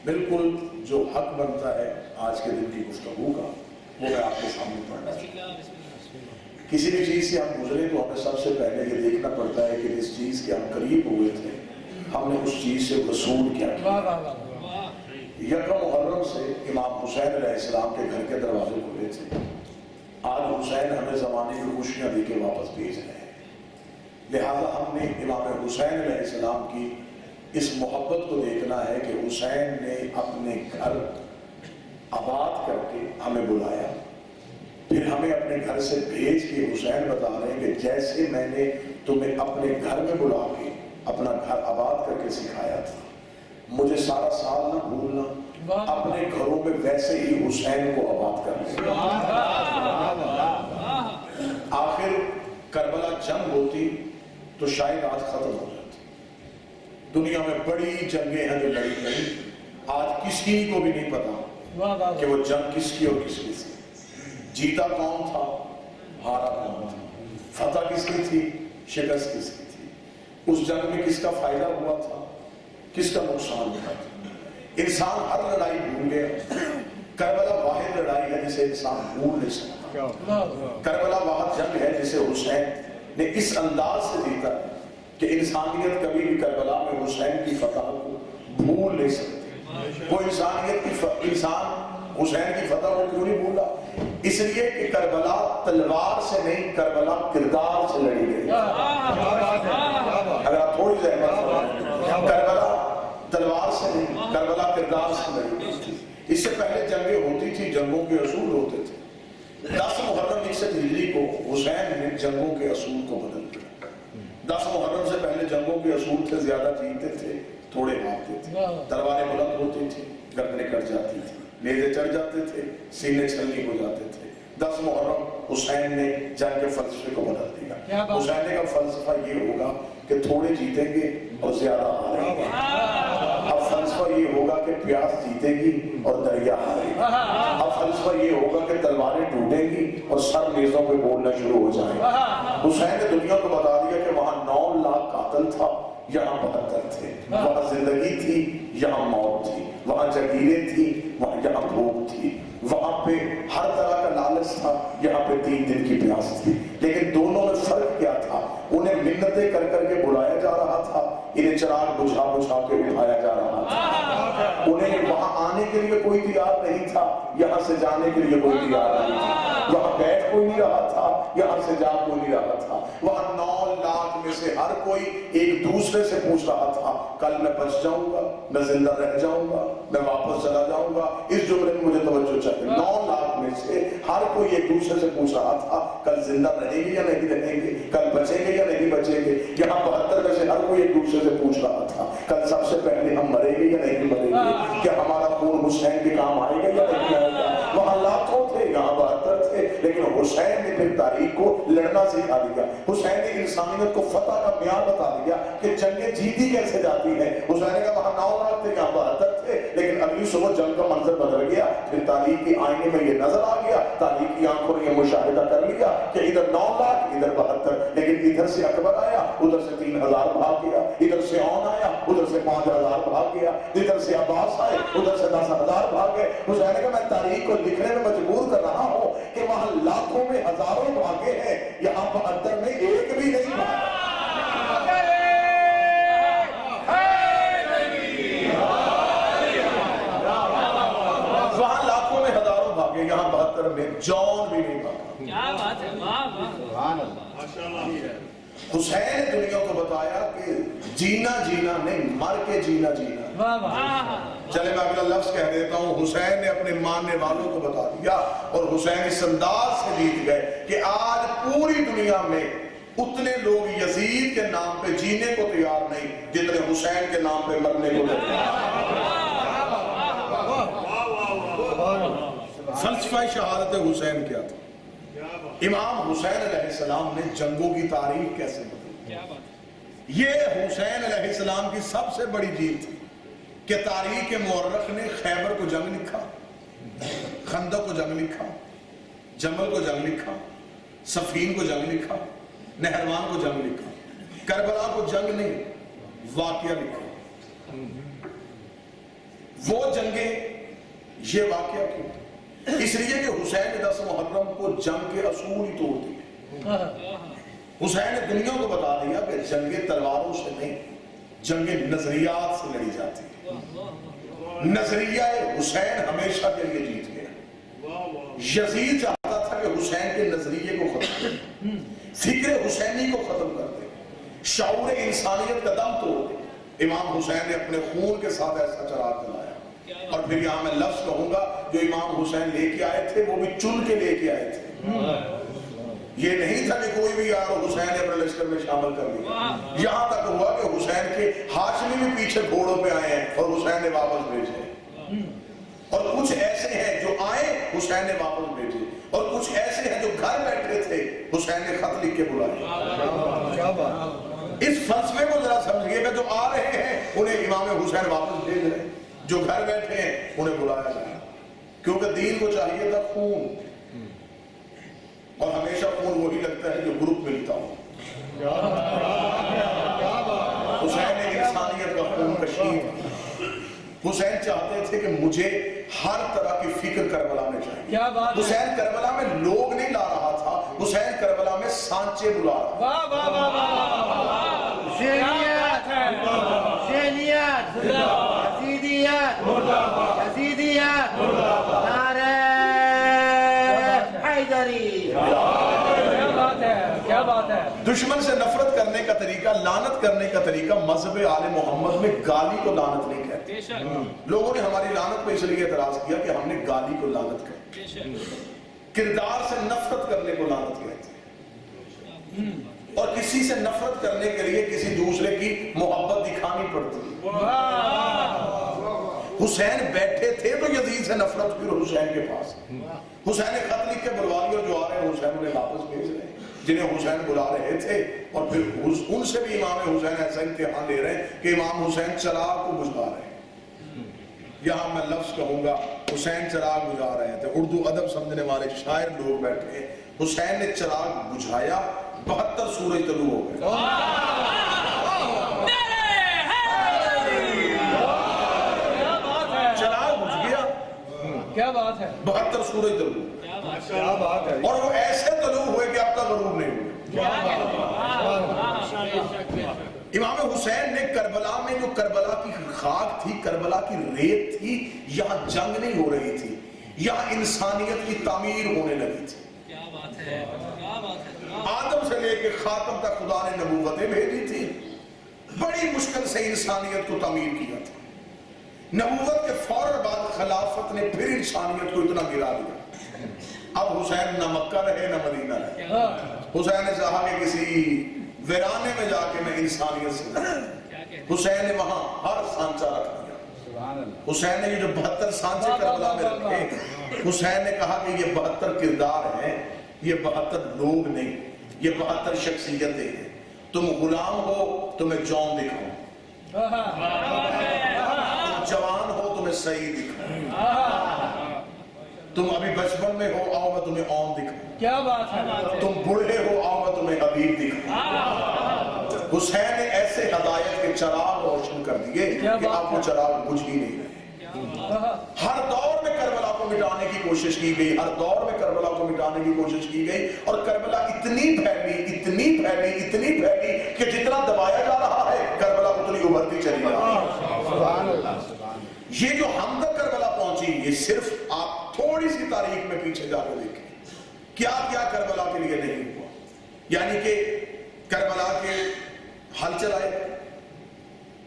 بالکل جو حق بنتا ہے آج کے دن کی گفتگو کا وہ میں آپ کے سامنے پڑھنا چاہتا ہوں۔ کسی بھی چیز سے ہم گزرے تو ہمیں سب سے پہلے یہ دیکھنا پڑتا ہے کہ جس چیز کے ہم قریب ہوئے تھے ہم نے اس چیز سے وصول کیا کیا۔ یکم محرم سے امام حسین علیہ السلام کے گھر کے دروازے کھلے تھے۔ آج حسین ہمیں زمانے کی خوشیاں دے کے واپس بھیج رہے ہیں، لہذا ہم نے امام حسین علیہ السلام کی اس محبت کو دیکھنا ہے کہ حسین نے اپنے گھر آباد کر کے ہمیں بلایا، پھر ہمیں اپنے گھر سے بھیج کے حسین بتا رہے ہیں کہ جیسے میں نے تمہیں اپنے گھر میں بلا کے اپنا گھر آباد کر کے سکھایا تھا، مجھے سارا سال نہ بھولنا، اپنے گھروں میں ویسے ہی حسین کو آباد کرنا۔ آخر کربلا جنگ ہوتی تو شاید آج ختم ہو جاتی۔ دنیا میں بڑی جنگیں ہیں جو لڑی گئی، آج کسی کو بھی نہیں پتا کہ وہ جنگ کس کی اور کس کی تھی، جیتا کون تھا، ہارا کون تھا، فتح کس کی تھی، شکست کس کی تھی، اس جنگ میں کس کا فائدہ ہوا تھا، کس کا نقصان ہوا تھا۔ انسان ہر لڑائی بھول گیا۔ کربلا واحد لڑائی ہے جسے انسان بھول نہیں سکتا۔ کربلا واحد جنگ ہے جسے حسین نے اس انداز سے جیتا ہے کہ انسانیت کبھی بھی کربلا میں حسین کی فتح کو بھول نہیں سکتی۔ وہ انسان حسین کی فتح کو کیوں نہیں بھولا؟ اس لیے کہ کربلا تلوار سے نہیں، کربلا کردار سے لڑی گئی۔ اگر آپ تھوڑی زحمت، کربلا تلوار سے نہیں، کربلا کردار سے لڑی گئی۔ اس سے پہلے جنگیں ہوتی تھی، جنگوں کے اصول ہوتے تھے۔ 10 محرم 61 ہجری کو حسین نے جنگوں کے اصول کو بدل دیا۔ 10 محرم سے پہلے جنگوں کے اصول تھے زیادہ جیتے تھے، تھوڑے مارتے تھے، تلواریں بلند ہوتی تھی، گردنیں کٹ جاتی تھی، نیزے چڑھ جاتے تھے، سینے چھلنی ہو جاتے تھے۔ 10 محرم حسین نے جنگ کے فلسفے کو بدل دیا۔ حسین کا فلسفہ یہ ہوگا کہ تھوڑے جیتیں گے اور زیادہ ہاریں گے۔ اب فلسفہ یہ ہوگا کہ پیاس جیتے گی اور دریا ہارے گا۔ اب فلسفہ یہ ہوگا کہ تلواریں ٹوٹیں گی اور سر نیزوں پہ بولنا شروع ہو جائیں گے۔ حسین نے دنیا کو بتا دیا کہ وہاں 9 لاکھ قاتل تھا، یہاں 72 تھے۔ وہاں زندگی تھی، یہاں موت تھی۔ وہاں جگیریں تھی، یہاں بھوک تھی۔ وہاں پہ ہر طرح کا لالچ تھا، یہاں پہ 3 دن کی پیاس تھی۔ لیکن دونوں میں فرق کیا تھا؟ انہیں منتیں کر کر کے بلایا جا رہا تھا، انہیں چراغ بجھا بجھا کے اٹھایا جا رہا تھا۔ انہیں وہاں آنے کے لیے کوئی تیار نہیں تھا، یہاں سے جانے کے لیے کوئی تیار نہیں تھا۔ وہاں بیٹھ کوئی نہیں رہا تھا، یہاں سے جا کوئی نہیں رہا تھا۔ وہاں 9 لاکھ میں سے ہر کوئی ایک دوسرے سے پوچھ رہا تھا، کل میں بچ جاؤں گا، میں زندہ رہ جاؤں گا، میں واپس چلا جاؤں گا۔ اس جملے میں مجھے توجہ چاہیے۔ 9 لاکھ میں سے ہر کوئی ایک دوسرے سے پوچھ رہا تھا، کل زندہ رہیں گے یا نہیں رہیں گے، کل بچیں گے یا نہیں بچیں گے۔ یہاں 72 میں سے ہر کوئی ایک دوسرے سے پوچھ رہا تھا، کل سب سے پہلے ہم مریں گے یا نہیں مریں گے، کیا ہمارا خون حسین کے کام آئے گا یا نہیں آئے گا۔ وہاں لاکھوں تھے، یہاں 72 تھے، لیکن حسین نے پھر تاریخ کو لڑنا سکھا دیا۔ حسین نے انسانیت کو فتح کا معیار بتا دیا کہ جنگیں جیتی کیسے جاتی ہیں۔ حسین نے کہا وہاں 9 لاکھ تھے، یہاں 72 تھے، لیکن اگلی صبح جنگ کا منظر بدل گیا۔ پھر تاریخ کی آئینے میں یہ نظر آ گیا، تاریخ کی آنکھوں نے یہ مشاہدہ کر لیا کہ ادھر 9 لاکھ ادھر 72، لیکن ادھر سے اکبر آیا، ادھر سے 3000 بھاگ گیا، ادھر سے اون آیا، ادھر سے 5000 بھاگ گیا، ادھر سے عباس آئے، ادھر سے 10,000 بھاگ گئے۔ حسین نے کہا میں تاریخ کو لکھنے میں مجبور کر رہا ہوں کہ وہاں لاکھوں میں ہزاروں بھاگے ہیں، یہاں 72 میں ایک بھی نہیں بھاگا۔ وہاں لاکھوں میں ہزاروں بھاگے، یہاں 72 میں جون بھی نہیں بھاگا۔ کیا بات ہے، سبحان اللہ۔ حسین نے دنیا کو بتایا کہ جینا جینا نہیں، مر کے جینا جینا۔ چلے میں اگلا لفظ کہہ دیتا ہوں، حسین نے اپنے ماننے والوں کو بتا دیا، اور حسین اس انداز سے جیت گئے کہ آج پوری دنیا میں اتنے لوگ یزید کے نام پہ جینے کو تیار نہیں جتنے حسین کے نام پہ مرنے کو تیار۔ فلسفہ شہادت حسین کیا تھا؟ امام حسین علیہ السلام نے جنگوں کی تاریخ کیسے بدلی؟ یہ حسین علیہ السلام کی سب سے بڑی جیت تھی کہ تاریخ مورخ نے خیبر کو جنگ لکھا، خندق کو جنگ لکھا، جمل کو جنگ لکھا، صفین کو جنگ لکھا، نہروان کو جنگ لکھا، کربلا کو جنگ نہیں واقعہ لکھا۔ وہ جنگیں یہ واقعہ کیوں؟ اس لیے کہ حسین نے 10 محرم کو جنگ کے اصول ہی توڑ دیے. حسین نے دنیا کو بتا دیا کہ جنگیں تلواروں سے نہیں، جنگیں نظریات سے لڑی جاتی ہیں. نظریہ حسین ہمیشہ کے لیے جیت گیا. یزید چاہتا تھا کہ حسین کے نظریے کو ختم کر دے، فکر حسینی کو ختم کر دے، شعور انسانیت کا دم توڑ دے. امام حسین نے اپنے خون کے ساتھ ایسا چراغ جلایا. اور پھر یہاں میں لفظ کہوں گا جو امام حسین لے کے آئے تھے وہ بھی چن کے لے کے آئے تھے. یہ نہیں تھا کہ کوئی بھی یار حسین نے اپنے لشکر میں شامل کر لیا. یہاں تک ہوا کہ حسین کے ہاشمی بھی پیچھے گھوڑوں پہ آئے ہیں اور حسین نے واپس بھیجے. اور کچھ ایسے ہیں جو آئے حسین نے واپس بھیجے، اور کچھ ایسے ہیں جو گھر بیٹھے تھے حسین نے خط لکھ کے بلائے. اس فلسفے کو ذرا سمجھیے کہ جو آ رہے ہیں انہیں امام حسین واپس بھیج رہے ہیں، جو گھر بیٹھے ہیں انہیں بلایا جائے. کیونکہ دین کو چاہیے تھا خون، اور ہمیشہ خون وہی لگتا ہے جو گروپ ملتا ہو. حسین نے انسانیت کا خون کشید. حسین چاہتے تھے کہ مجھے ہر طرح کی فکر کربلا میں چاہیے. حسین کربلا میں لوگ نہیں لا رہا تھا، حسین کربلا میں سانچے بلا رہا تھا. دشمن سے نفرت کرنے کا طریقہ، لعنت کرنے کا طریقہ مذہب آل محمد میں گالی کو لعنت نہیں کہتے. لوگوں نے ہماری لعنت پہ اس لیے اعتراض کیا کہ ہم نے گالی کو لعنت کہا. کردار سے نفرت کرنے کو لعنت کہتے ہیں. اور کسی سے نفرت کرنے کے لیے کسی دوسرے کی محبت دکھانی پڑتی ہے. حسین بیٹھے تھے تو یزید سے نفرت پھر حسین کے پاس. حسین نے خط لکھ کے بلوا لیا، جو آ رہے ہیں حسین انہیں واپس بھیج رہے ہیں جنہیں حسین بلا رہے تھے. اور پھر ان سے بھی امام حسین ایسا امتحان لے رہے ہیں کہ امام حسین چراغ کو بجھا رہے ہیں. یہاں میں لفظ کہوں گا، حسین چراغ بجھا رہے تھے. اردو ادب سمجھنے والے شاعر لوگ بیٹھے ہیں. حسین نے چراغ بجھایا، 72 سورج طلوع ہو گئے. چراغ بجھ گیا، کیا بات ہے، 72 سورج طلوع. اور وہ ایسے طلوع ہوئے کہ اب تک غروب نہیں ہوئے. امام حسین نے کربلا میں جو کربلا کی خاک تھی، کربلا کی ریت تھی، یہاں جنگ نہیں ہو رہی تھی، یہاں انسانیت کی تعمیر ہونے لگی تھی. آدم سے لے کے خاتم تک خدا نے نبوتیں بھیجی تھی. بڑی مشکل سے انسانیت کو تعمیر کیا تھا. نبوت کے فوراً بعد خلافت نے پھر انسانیت کو اتنا گرا دیا. اب حسین نہ مکہ رہے نہ مدینہ رہے. حسین نے چاہا کہ کسی ویرانے میں جا کے میں انسانیت سے حسین نے وہاں ہر سانچہ رکھ دیا. حسین نے یہ جو 72 سانچے کربلا میں رکھے، حسین نے کہا کہ یہ 72 کردار ہیں، یہ 72 لوگ نہیں، یہ 72 شخصیتیں ہیں. تم غلام ہو تمہیں جون دکھاؤں، تم جوان ہو تمہیں سعید دکھاؤں، تم ابھی بچپن میں ہو آؤ میں تمہیں اوم دکھاؤں، کیا بات ہے، تم بوڑھے ہو آؤ میں تمہیں حبیب دکھاؤں. حسین نے ایسے ہدایت کے چراغ روشن کر دیے کہ اب وہ چراغ بجھ ہی نہیں رہے. ہر دور میں کربلا کو مٹانے کی کوشش کی گئی، ہر دور میں کربلا کو مٹانے کی کوشش کی گئی. اور کربلا اتنی پھیلی کہ جتنا دبایا جا رہا ہے کربلا اتنی ابھرتی چلی جا رہی ہے. یہ جو ہم تک کربلا پہنچی، یہ صرف آپ تھوڑی سی تاریخ میں پیچھے جا کے دیکھیں کیا کیا کربلا کے لیے نہیں ہوا. یعنی کہ کربلا کے حل چلائے،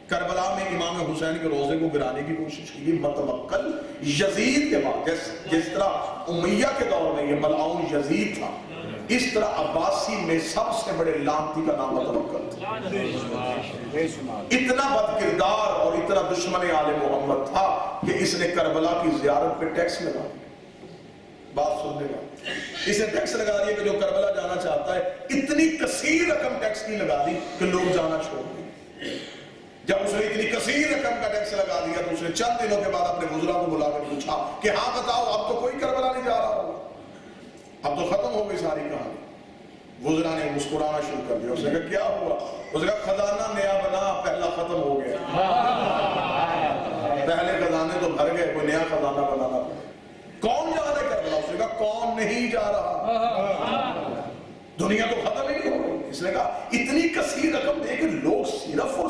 کربلا میں امام حسین کے روزے کو گرانے کی کوشش کی گئی. متوکل یزید کے بعد جس طرح امیہ کے دور میں یہ ملعون یزید تھا، اس طرح عباسی میں سب سے بڑے لعنتی کا نام متوکل تھا. اتنا بد کردار اور اتنا دشمن آل محمد تھا کہ اس نے کربلا کی زیارت پہ ٹیکس لگا. بات سننے کا، اس نے ٹیکس لگا دیا کہ جو کربلا جانا چاہتا ہے، اتنی کثیر رقم ٹیکس کی لگا دی کہ لوگ جانا چھوڑ دیں. جب اس نے اتنی کثیر رقم کا ٹیکس لگا دیا تو اس نے چند دنوں کے بعد اپنے وزراء کو بلا کر پوچھا کہ ہاں بتاؤ اب تو کوئی کربلا نہیں جا رہا ہوگا، اب تو ختم ہو گئی ساری کہانی. وزراء نے مسکرانا شروع کر دیا. اس نے کہا کیا ہوا؟ اس نے کہا خزانہ نیا بنا، پہلا ختم ہو گیا. پہلے خزانے تو بھر گئے, کوئی نیا خزانہ بنانا پڑے. کون جا رہا ہے کربلا؟ اس نے کہا کون نہیں جا رہا, دنیا تو ختم ہی نہیں ہو رہی. اس نے کہا اتنی کثیر رقم دے کے لوگ صرف اور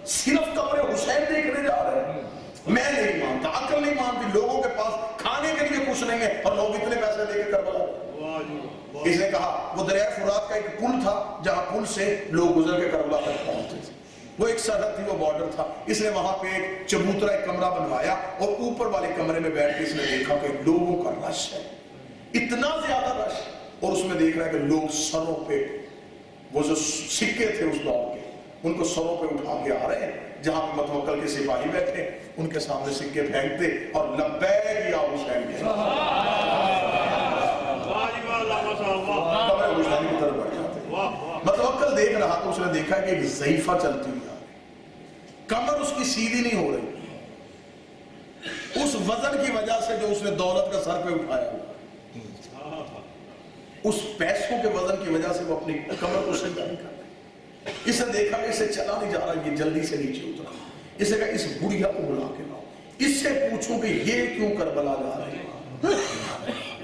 صرف قبر حسین دیکھنے جا رہے ہیں. میں نہیں مانتا, عقل نہیں مانتی. لوگوں کے پاس کھانے کے لیے کچھ نہیں ہے اور لوگ اتنے پیسے دے کے کربلا. اس نے کہا وہ دریائے فرات کا ایک پل تھا جہاں پل سے لوگ گزر کے کربلا تک پہنچتے تھے. وہ ایک سرحد تھی, وہ بارڈر تھا. اس نے وہاں پہ ایک چبوترا ایک کمرہ بنوایا اور اوپر والے کمرے میں بیٹھ کے اس نے دیکھا کہ لوگوں کا رش ہے, اتنا زیادہ رش, اور اس میں دیکھ رہا ہے کہ لوگ سروں پہ وہ جو سکے تھے اس دور کے ان کو سروں پہ اٹھا کے آ رہے ہیں. جہاں پہ متوکل کے سپاہی بیٹھے ان کے سامنے سکے پھینکتے اور لبیک یا حسین کے قبر حسین کی طرف بڑھ جاتے. متوکل دیکھ رہا تو اس نے دیکھا کہ ایک ضعیفہ چلتی ہوئی آ رہی, کمر اس کی سیدھی نہیں ہو رہی. اس وزن کی وجہ سے جو اس نے دولت کا سر پہ اٹھایا ہوا, اس پیسوں کے وزن کی وجہ سے وہ اپنی کمر کو سجدہ نہیں کر رہا. اس نے دیکھا کہ اسے چلا نہیں جا رہا, یہ جلدی سے نیچے اترا. اس نے کہا اس بڑھیا کو بلا کے لاؤ, اس سے پوچھوں کہ یہ کیوں کربلا جا رہی ہے.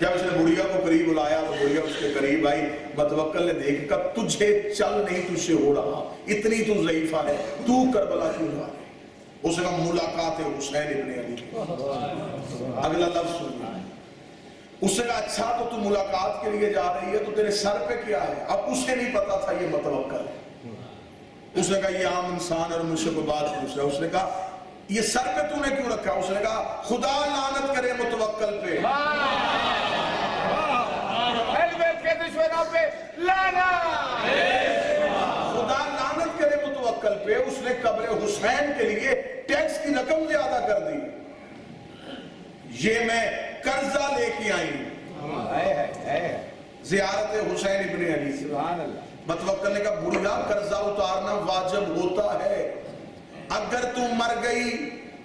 جب اس نے بڑھیا کو قریب بلایا تو بڑھیا اس کے قریب آئی. متوکل نے دیکھا تجھے چل نہیں تجھ سے ہو رہا, اتنی تو ضعیفہ ہے, تو کربلا کیوں جا رہی. اس نے کہا ملاقات حسین ابن علی کی. اگلا لفظ سننا. اس نے کہا اچھا تو ملاقات کے لیے جا رہی ہے تو تیرے سر پہ کیا ہے؟ اب اسے نہیں پتا تھا یہ متوکل ہے. اس نے کہا یہ عام انسان اور مجھ سے کوئی بات پوچھ رہا ہے. اس نے کہا یہ سر پہ تو نے کیوں رکھا؟ اس نے کہا خدا لعنت کرے متوکل پہ. خدا لعنت کرے متوکل پہ, اس نے قبر حسین کے لیے ٹیکس کی رقم زیادہ کر دی. یہ میں قرضہ لے کے آئی زیارت حسین ابن علی. سبحان اللہ. متوکل نے کہا بڑھیا قرضہ اتارنا واجب ہوتا ہے اگر تو مر گئی.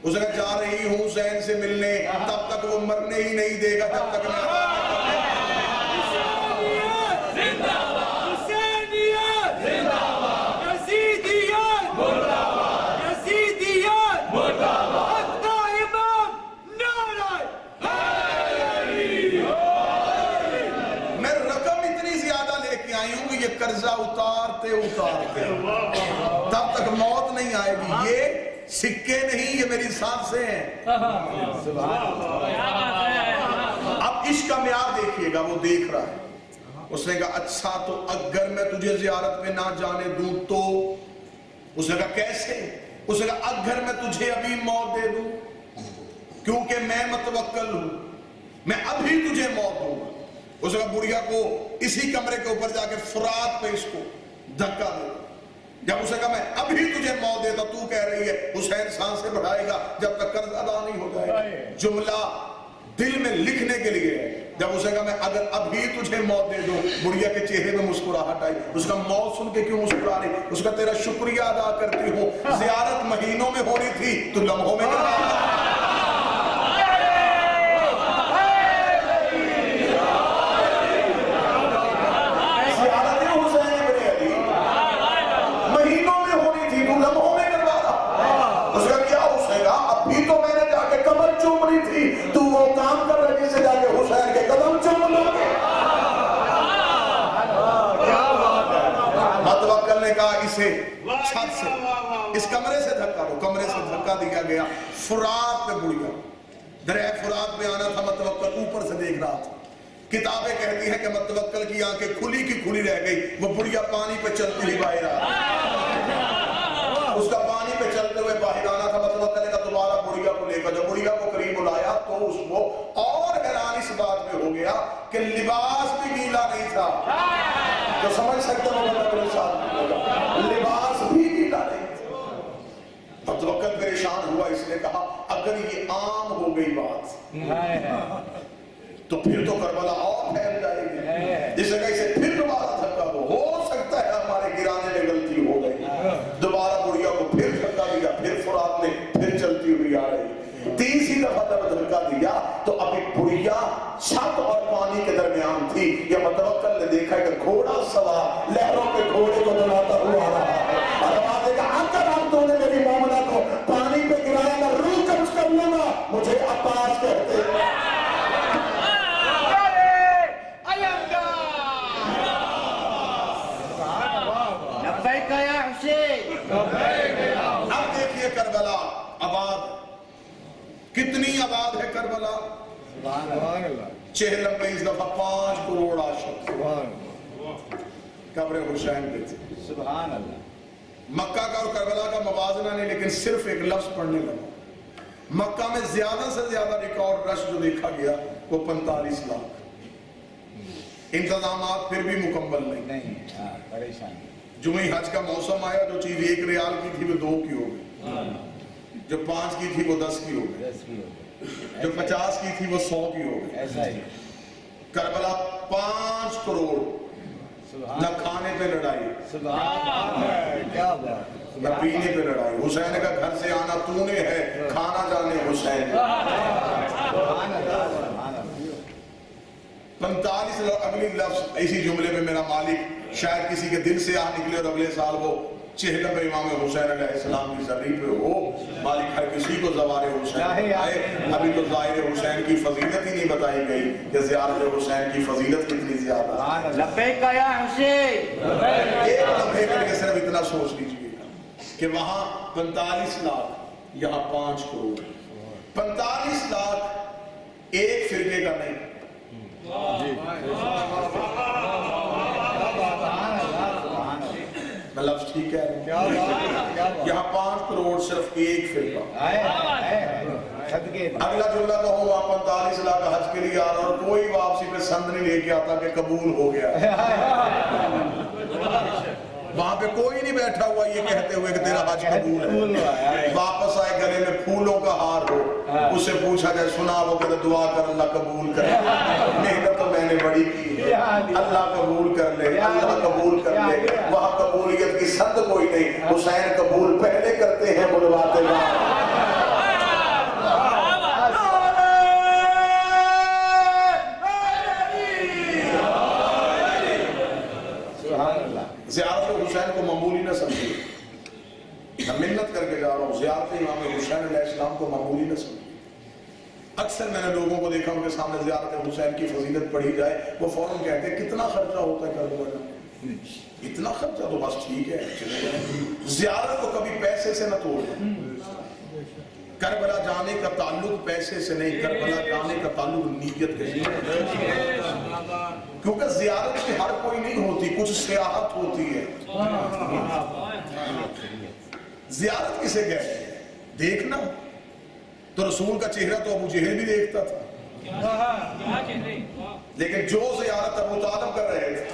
اس نے جا رہی ہوں حسین سے ملنے, تب تک وہ مرنے ہی نہیں دے گا جب تک قرضہ اتارتے تب تک موت نہیں آئے گی. یہ سکے نہیں, یہ میری سانسیں ہیں. اب اس کا معیار دیکھیے گا, وہ دیکھ رہا ہے. اس نے کہا اچھا تو اگر میں تجھے زیارت میں نہ جانے دوں تو؟ اس نے کہا کیسے؟ اس نے کہا اگر میں تجھے ابھی موت دے دوں, کیونکہ میں متوکل ہوں, میں ابھی تجھے موت دوں گا. اس نے کہا بڑھیا کو اسی کمرے کے اوپر جا کے فرات پہ اس کو دھکا دے. جب اسے کہا میں ابھی تجھے موت دیتا, تو کہہ رہی ہے حسین سانسیں بڑھائے گا جب تک قرض ادا نہیں ہو جائے گا. جملہ دل میں لکھنے کے لیے. جب اسے کہا میں اگر ابھی تجھے موت دے دوں, بڑھیا کے چہرے میں مسکراہٹ آئی. اس کا موت سن کے کیوں مسکرا رہی؟ اس کا تیرا شکریہ ادا کرتی ہوں, زیارت مہینوں میں ہو رہی تھی تو لمحوں میں کروا رہا. اسے چھت سے اس کمرے سے دھکا دو. کمرے سے دھکا دیا گیا. فرات پہ بڑھیا, دریائے فرات پہ آنا تھا. متوکل اوپر سے دیکھ رہا تھا. کتابیں کہتی ہیں کہ متوکل کی آنکھیں کھلی کی کھلی رہ گئی. وہ بڑھیا پانی پہ چلتی ہوئی باہر آ رہا, اس کا پانی پہ چلتے ہوئے باہر آنا تھا. متوکل کا دوبارہ بڑھیا کو لے کر جب بڑھیا کو قریب بلایا تو اس کو اور حیران اس بات پہ ہو گیا کہ لباس بھی گیلا نہیں تھا. جو سمجھ سکتے ہو لباس بھی گیلا نہیں تھا. متوکل پریشان ہوا. اس نے کہا اگر یہ عام ہو گئی بات تو پھر تو کربلا اور پھیل جائے گی. جس جگہ اسے پھر دوبارہ دھکا دو, ہو سکتا ہے ہمارے گرانے میں غلطی ہو گئی. دوبارہ بڑھیا کو پھر دھکا دیا. پھر فرات میں پھر چلتی ہوئی آ رہی. تیسری دفعہ جب دھکا دیا تو اب ایک بڑھیا چھت اور پانی کے درمیان تھی. یہ متوکل نے دیکھا کہ گھوڑا سوار لہروں کے گھوڑے کو دلاتا ہوا آ رہا ہے. اور آواز ہے کہ اگر آپ تو نے میری مومنہ کو پانی پہ گرایا میں روح قبض کر لوں گا. آباد. کتنی آباد ہے کربلا؟ چہل میں اس دفعہ 5 کروڑ عاشق قبر حسین پہ تھے. سبحان اللہ. مکہ کا اور کربلا کا موازنہ نہیں، لیکن صرف ایک لفظ پڑھنے لگا. مکہ میں زیادہ سے زیادہ ریکارڈ رش جو دیکھا گیا وہ 45 لاکھ. انتظامات پھر بھی مکمل نہیں. پریشانی. جمعی حج کا موسم آیا، جو چیز 1 ریال کی تھی وہ 2 کی ہو گئی، جو 5 کی تھی وہ 10 کی ہو گئی، جو 50 کی تھی وہ 100 کی ہو گئی. ایسا ہی. کربلا 5 کروڑ. نہ کھانے پہ لڑائی، کیا بات. نہ پینے پہ لڑائی. حسین کا گھر سے آنا تو نے ہے، کھانا جانے حسین. 45 اگلی لفظ اسی جملے میں میرا مالک شاید کسی کے دل سے آ نکلے اور اگلے سال وہ چہلم امام حسین علیہ السلام کی زری پہ ہو. مالک ہر کسی کو زوار حسین آئے. ابھی تو ظاہر حسین کی فضیلت ہی نہیں بتائی گئی کہ زیارت حسین کی فضیلت کتنی زیادہ. لبیک یا حسین. ایک لمحے کے لیے صرف اتنا سوچ لیجیے کہ وہاں 45 لاکھ، یہاں 5 کروڑ. 45 لاکھ ایک فرقے کا نہیں. میں لفظ ٹھیک کہہ رہا ہوں. یہاں 5 کروڑ صرف ایک فرقہ. اگلا جملہ کہوں وہاں 45 لاکھ حج کے لیے آ رہا اور کوئی واپسی پہ سند نہیں لے کے آتا کہ قبول ہو گیا. وہاں پہ کوئی نہیں بیٹھا ہوا یہ کہتے ہوئے کہ تیرا حج قبول ہے. واپس آئے گلے میں پھولوں کا ہار ہو، اس سے پوچھا جائے سنا وہ کہتے دعا کر اللہ قبول کرے. محنت تو میں نے بڑی کی ہے، اللہ قبول کر لے، اللہ قبول کر لے. وہاں قبولیت کی سند کوئی نہیں. حسین قبول پہلے کرتے ہیں بلواتے ہیں. زیارت حسین کو معمولی نہ سمجھے. میں منت کر کے جا رہا ہوں، زیارت امام حسین علیہ السلام کو معمولی نہ سمجھے. اکثر میں نے لوگوں کو دیکھا ان کے سامنے زیارت حسین کی فضیلت پڑھی جائے وہ فوراً کہتے ہیں کتنا خرچہ ہوتا ہے کربلا جانے. اتنا خرچہ تو بس ٹھیک ہے. زیارت کو کبھی پیسے سے نہ توڑنا. کربلا جانے کا تعلق پیسے سے نہیں، کربلا جانے کا تعلق نیت کے ساتھ. کیونکہ زیارت سے ہر کوئی نہیں ہوتی، کچھ سیاحت ہوتی ہے. زیارت کسے کہتے ہیں؟ دیکھنا. تو رسول کا چہرہ تو ابو جہل بھی دیکھتا تھا، لیکن جو زیارت ابو طالب کر رہے تھے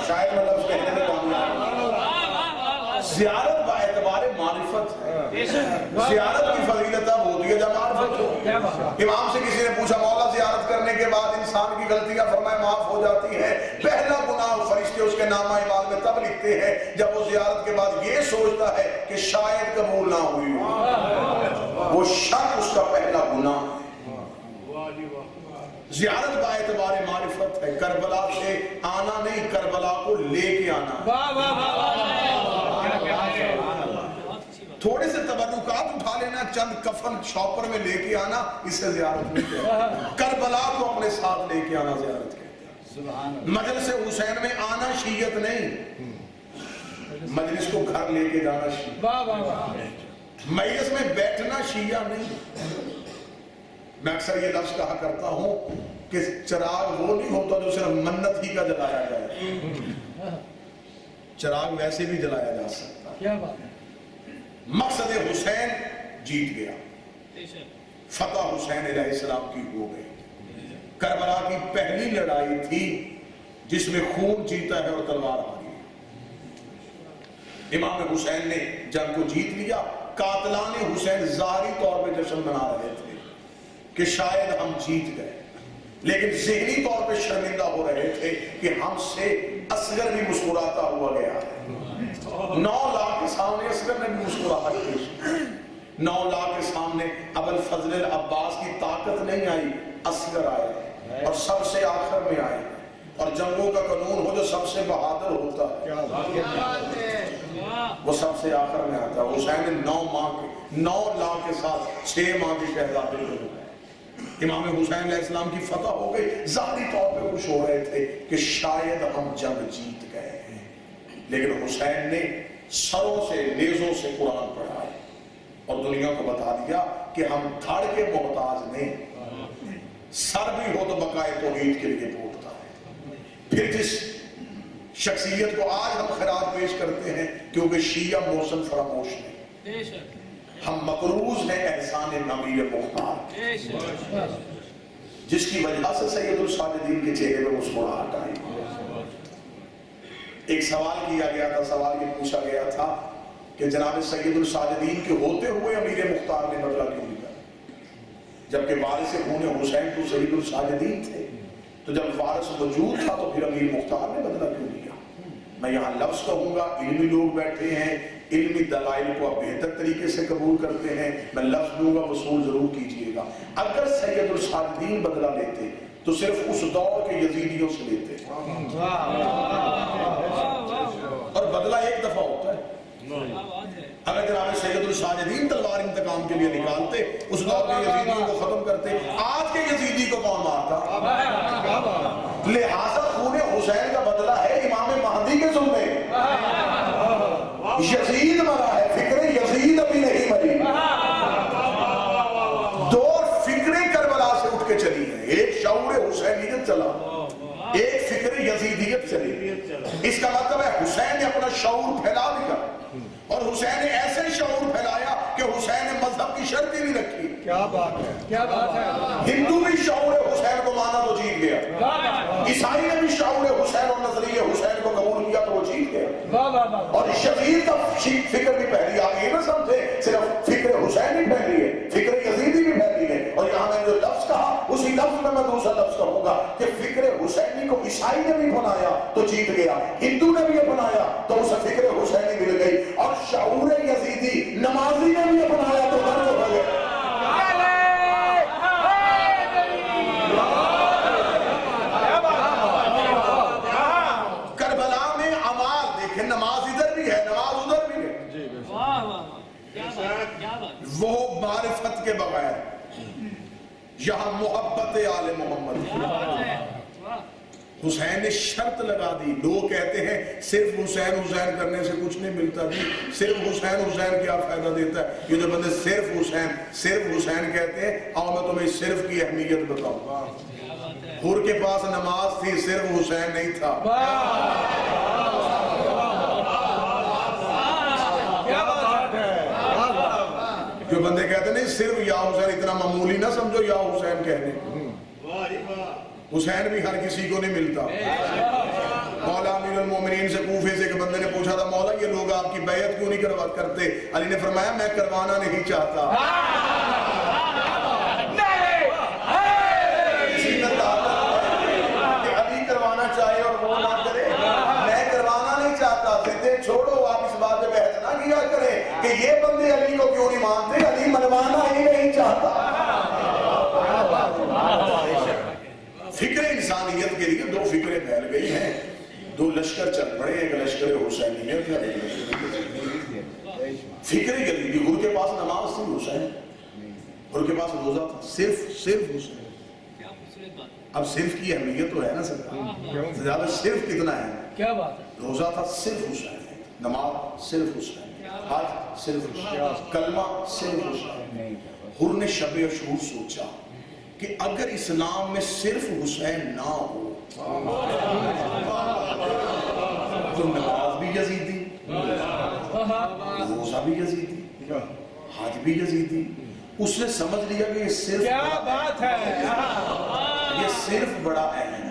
شاید میں لفظ کہنے میں کامیاب. زیارت با اعتبار معرفت ہے. زیارت کی فضیلت اب ہوتی ہے جب معرفت ہو. امام سے کسی نے پوچھا مولا زیارت کرنے کے بعد انسان کی غلطیاں فرمائے معاف ہو جاتی ہیں. پہلا گناہ فرشتے اس کے نامہ اعمال میں تب لکھتے ہیں جب وہ زیارت کے بعد یہ سوچتا ہے کہ شاید قبول نہ ہوئی ہو. وہ شک اس کا پہلا گناہ ہے. زیارت با اعتبار معرفت ہے. کربلا سے آنا نہیں، کربلا کو لے کے آنا. تھوڑے سے تبرکات اٹھا لینا، چند کفن شاپر میں لے کے آنا، اس سے زیارت نہیں کہتے. کربلا کو اپنے ساتھ لے کے آنا زیارت کہتے ہیں. مجلس حسین میں آنا شیعت نہیں، مجلس کو گھر لے کے جانا شیعت. مجلس میں بیٹھنا شیعہ نہیں. میں اکثر یہ لفظ کہا کرتا ہوں کہ چراغ وہ نہیں ہوتا جو صرف منت ہی کا جلایا جائے. چراغ ویسے بھی جلایا جا سکتا. کیا بات ہے. مقصد حسین جیت گیا. فتح حسین علیہ السلام کی ہو گئی. کربلا کی پہلی لڑائی تھی جس میں خون جیتا ہے اور تلوار ہاری. امام حسین نے جنگ کو جیت لیا. قاتلان حسین ظاہری طور پہ جشن منا رہے تھے کہ شاید ہم جیت گئے، لیکن ذہنی طور پہ شرمندہ ہو رہے تھے کہ ہم سے اصغر بھی مسکراتا ہوا گیا ہے. 9 لاکھ کے سامنے اصغر نے بھی مسکراہٹ پیش کی. 9 لاکھ کے سامنے ابو الفضل العباس کی طاقت نہیں آئی، اصغر آئے اور سب سے آخر میں آئے. اور جنگوں کا قانون ہو جو سب سے بہادر ہوتا ہے وہ سب سے آخر میں آتا ہے. حسین نے 9 لاکھ کے ساتھ 6 ماہ کی شہزادی کو. امام حسین علیہ السلام کی فتح ہو گئی. ظاہری طور پہ خوش ہو رہے تھے کہ شاید ہم جنگ جیت گئے ہیں، لیکن حسین نے سروں سے نیزوں سے قرآن پڑھائے اور دنیا کو بتا دیا کہ ہم دھڑ کے محتاج نہیں، سر بھی ہو تو بقائے توحید کے لیے پھوٹتا ہے۔ پھر جس شخصیت کو آج ہم خراج پیش کرتے ہیں کیونکہ شیعہ موسم فراموش نہیں، ہم مقروض ہیں احسان نبی مختار، جس کی وجہ سے سید الساجدین کے چہرے پر مسکراہٹ آئی۔ ایک سوال کیا گیا تھا، سوال یہ پوچھا گیا تھا کہ جناب سید الساجدین کے ہوتے ہوئے امیر مختار نے بدلہ کیوں لیا، جبکہ وارث خون حسین تو سید الساجدین تھے، تو جب وارث موجود تھا تو پھر امیر مختار نے بدلہ کیوں لیا؟ میں یہاں لفظ کہوں گا، علمی لوگ بیٹھے ہیں، علمی دلائل کو آپ بہتر طریقے سے قبول کرتے ہیں، میں لفظ دوں گا وصول ضرور کیجئے گا۔ اگر سید الساجدین بدلہ لیتے تو صرف اس دور کے یزیدیوں سے لیتے، اور بدلہ ایک دفعہ ہوتا ہے۔ اگر جناب سید الساجدین تلوار انتقام کے لیے نکالتے، اس دور کے یزیدیوں کو ختم کرتے، آج کے یزیدی کو کون مارتا؟ لہذا خون حسین کا بدلہ ہے امام مہدی کے ذمے۔ یزید مرا ہے، فکر یزید ابھی نہیں مری۔ دو فکریں کربلا سے اٹھ کے چلی ہیں، ایک شعور حسینیت چلا، ایک فکر یزیدیت چلی۔ اس کا مطلب ہے حسین نے اپنا شعور پھیلا دیا، اور حسین نے ایسے شعور پھیلایا کہ حسین نے مذہب کی شرط ہی نہیں رکھی۔ کیا بات ہے، کیا بات ہے۔ ہندو بھی شعور حسین کو مانا تو جیت گیا، عیسائی نے بھی شعور حسین اور نظریہ حسین کو قبول کیا تو وہ جیت گیا، اور یزید کا فکر بھی پھیلی۔ آپ یہ نہ سمجھے صرف فکر حسین ہی پھیلی ہے، فکر یزیدی بھی پھیلی ہے۔ اور یہاں میں جو لفظ کہا اسی لفظ میں دوسرا لفظ کہوں گا کہ فکر حسینی کو عیسائی نے بھی اپنایا تو جیت گیا، ہندو نے بھی اپنایا تو اسے فکر حسینی مل گئی، اور شعور یزیدی نمازی نے بھی اپنایا تو درد ہو گیا۔ کربلا میں عمال دیکھیں، نماز ادھر بھی ہے، نماز ادھر بھی ہے، وہ معرفت کے بغیر، یہاں محبت آل محمد۔ حسین نے شرط لگا دی، لوگ کہتے ہیں صرف حسین حسین کرنے سے کچھ نہیں ملتا جی، صرف حسین حسین کیا فائدہ دیتا ہے؟ یہ جو بندے صرف حسین کہتے ہیں، آؤ میں تمہیں صرف کی اہمیت بتاؤں۔ حر کے پاس نماز تھی، صرف حسین نہیں تھا۔ جو بندے کہتے ہیں نہیں صرف یا حسین، اتنا معمولی نہ سمجھو یا حسین کہنے، حسین بھی ہر کسی کو نہیں ملتا۔ مولا امیر المومنین سے کوفے سے ایک بندے نے پوچھا تھا، مولا یہ لوگ آپ کی بیعت کیوں نہیں کرتے؟ علی نے فرمایا میں کروانا نہیں چاہتا۔ کہ علی کروانا چاہے اور وہ نہ کرے، میں کروانا نہیں چاہتا۔ زندے چھوڑو، آپ اس بات پہ بحث نہ کیا کریں کہ یہ بندے علی کو کیوں نہیں مانتے، علی منوانا ہی نہیں چاہتا۔ فکر انسانیت کے لیے دو فکریں پھیل گئی ہیں، دو لشکر چل پڑے، ایک لشکر حسینیت ہے، فکر یزیدی۔ حر کے پاس نماز تھی، حسین حر کے پاس روزہ تھا، صرف حسین۔ اب صرف کی اہمیت تو ہے نا سرکار، زیادہ صرف کتنا ہے؟ کیا بات ہے؟ روزہ تھا صرف حسین، نماز صرف حسین، حج صرف حسین، کلمہ صرف حسین۔ حر نے شب عاشور سوچا کہ اگر اسلام میں صرف حسین نہ ہو تو نماز بھی یزیدی، روزہ بھی یزیدی، حج بھی یزیدی۔ اس نے سمجھ لیا کہ یہ صرف کیا بات ہے، یہ صرف بڑا اہم ہے۔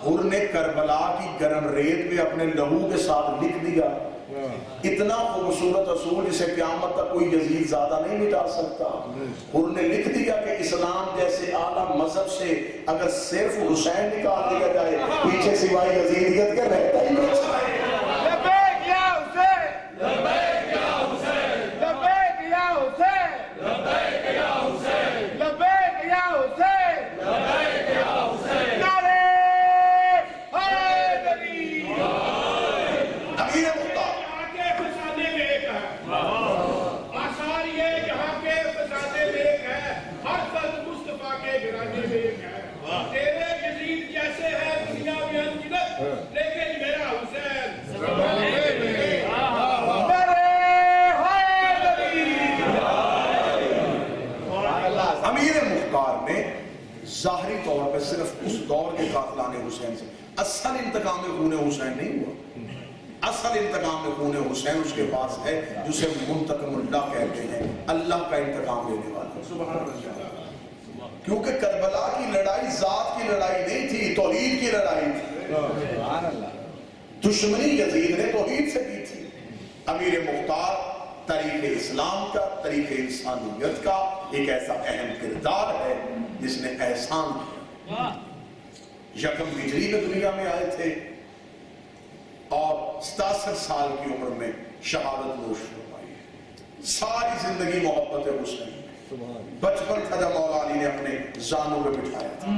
حر نے کربلا کی گرم ریت پہ اپنے لہو کے ساتھ لکھ دیا اتنا خوبصورت اصول جسے قیامت تک کوئی یزید زیادہ نہیں مٹا سکتا۔ حر نے لکھ دیا کہ اسلام جیسے اعلیٰ مذہب سے اگر صرف حسین نکال دیا جائے، پیچھے سوائے یزیدیت کے رہتا ہی نہیں۔ لبیک یا حسین، لبیک یا حسین، لبیک یا حسین، لبیک یا حسین، لبیک یا حسین، لبیک یا حسین، نعرہ حیدری۔ امیر مختار تیرے یزید جیسے ہے دنیا میں انگنت، لیکن میرا حسین نے ظاہری طور پہ صرف اس دور کے قاتلان حسین سے، اصل انتقام خون حسین نہیں ہوا. اصل انتقام خون حسین اس کے پاس ہے جسے منتقم اللہ کہتے ہیں، اللہ کا انتقام لینے والا. کیونکہ کربلا کی لڑائی ذات کی لڑائی نہیں تھی، توحید کی لڑائی تھی. دشمنی یزید نے توحید سے کی تھی. امیر مختار تاریخ اسلام کا، تاریخ انسانیت کا ایک ایسا اہم کردار ہے جس نے احسان کیا. یکم ہجری میں دنیا میں آئے تھے اور 67 سال کی عمر میں شہادت نوش فرمائی. ساری زندگی محبت حسین. بچپن تھا جب مولا علی نے اپنے زانوں پہ بٹھایا تھا،